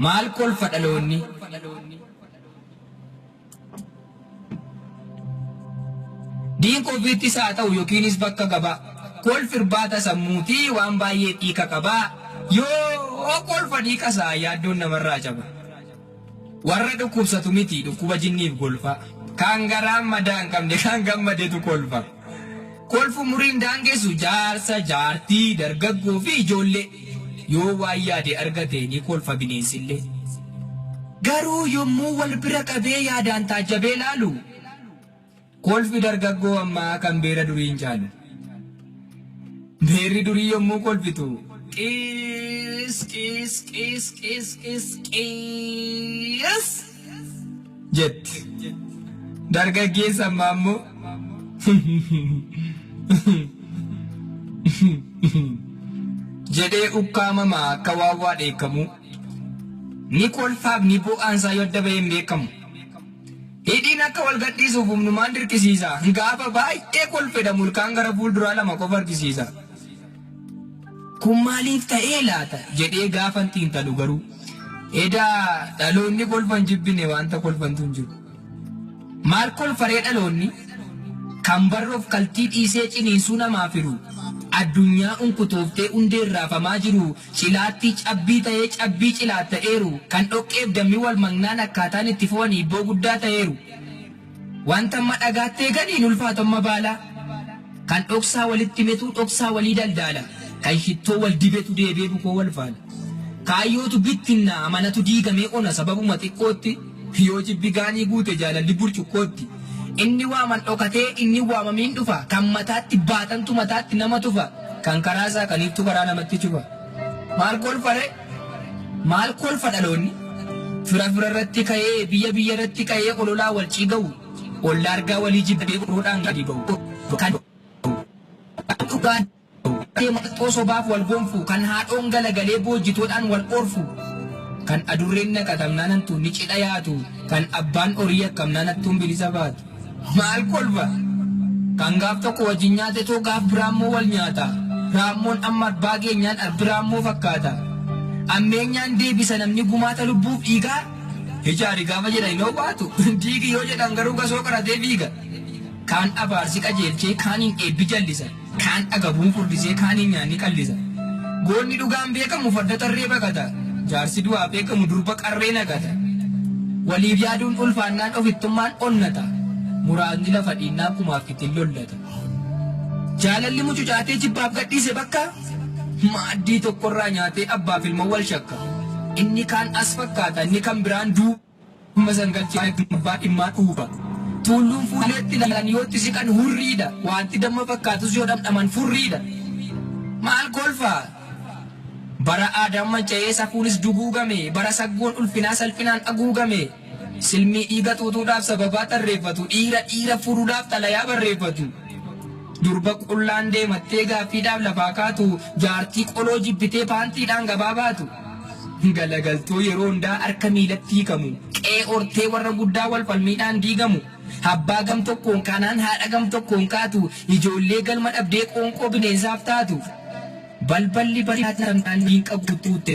maal kolfa dhaloonni diin kofiitti isaa ta'u yookiinis bakka gabaa kolfi irbaata sammuutii waan baay'ee xiiqa qabaa yoo kolfa dhiiqasaa yaaddoon namarraa caba warra dhukkubsatu miti dhukkuba jinniif golfa kan garaan madaa hin qabne kan gammadeetu kolfa kolfu muriin daangessu jaarsa jaartii dargaggoo fi ijoollee yoo waan yaade argate ni kolfa bineensillee garuu yommuu wal bira qabee yaadaan taajjabee laalu kolfi dargaggoo ammaa kan beera durii hin caalu beerri durii yommuu kolfitu qis qis qis qis qis qis jetti dargaggeessa ammaa ammoo jedhee ukkaamamaa akka waawwaa dheekkamu ni kolfaaf ni bo'aansaa yoo adda bahee hin beekamu hidhiin akka wal gadhiisuuf humnumaan dirqisiisa gaafa baay'ee kolfedha mulkaan gara fuulduraa lama qofa argisiisa kun maaliif ta'ee laata jedhee gaafa xiinxalu garuu edaa dhaloonni kolfan jibbine wanta kolfantu hin jiru maal kolfaree dhaloonni kan barroof kaltii dhiisee ciniinsuu namaa firu addunyaa unkutooftee hundee raafamaa jiru cilaatti cabbii ta'ee cabbii cilaatta'eeru kan dhoqqeef dammi wal magnaan akkaataan itti fo'an ibboo guddaa ta'eeru wanta amma dhagaattee ganiin ulfaatomma baalaa kan dhoksaa walitti metuu dhoksaa walii daldaala kan shittoo wal dibetu deebee bukoo wal faala kaayyootu bittinnaa amanatu diigamee ona sababuma xiqqootti yoo jibbi gaanii guute jaalalli burcuqqootti inni waaman dhokatee inni waamamiin dhufa kan mataatti baatantu mataatti nama tufa kan karaasaa kaniiftu karaa namatti cufa maal kolfa dhaloonni fira irratti ka'ee biyya irratti ka'ee ololaa wal ciiga'u ollaa argaa walii jibbee qoroodhaan gadi ba'u kan dhugaan maxxoo sobaaf wal gonfu kan haadhoon galagalee boojjitoodhaan wal orfu kan adurreen naqatamnaan hantuun ni cidha yaatu kan abbaan horii akkamnaan hattuun bilisa baatu maal kolfa kan gaaf tokko wajjin nyaate too gaaf biraammoo wal nyaata raammoon amma abbaa keenyaan biraammoo fakkaata ammeenyaan deebisa namni gumaata lubbuuf dhiigaa hijaari gaafa jedhan yoo baatu diigi yoo jedhan garuu gasoo qaratee fiiga kaan abaarsi qajeelchee kaaniin eebbi jallisa kaan agabuun furdisee kaaniin nyaanni qallisa goonni dhugaan beekamu farda tarree baqata jaarsi du'aa beekamu durba qarree naqata waliif yaaduun ulfaannaan ofittummaan onnata muraasni lafa dhiinnaa kumaaf ittiin lollata jaalalli mucucaatee jibbaaf gadhiise bakka maaddii tokkorraa nyaatee abbaaf ilma wal shakka inni kaan as fakkaata inni kan biraan duuba sangalchee abbaa dhimmaa dhuuba tulluun fuuleetti lalan yootti siqan hurriidha wanti damma fakkaatus yoo dhamdhaman furriidha maal kolfaa bara aadaan manca'ee safuunis duguugame bara saggoon ulfinaa salphinaan haguugame silmii dhiiga xuuxuudhaaf sababaa tarreeffatu dhiira furuudhaaf xalayaa barreeffatu durba qullaan deemattee gaaffiidhaaf lafaa kaatu jaartii qoloo jibbitee paantiidhaan gabaa baatu galagaltoo yeroo hundaa harka miilatti hiikamu qe'ee ortee warra guddaa wal falmiidhaan diigamu abbaa gam tokkoon kanaan haadha gam tokkoon kaatu ijoollee galma dhabdee qoonqoo bineensaaf taatu balballi bari'ataan diin qabu tuutte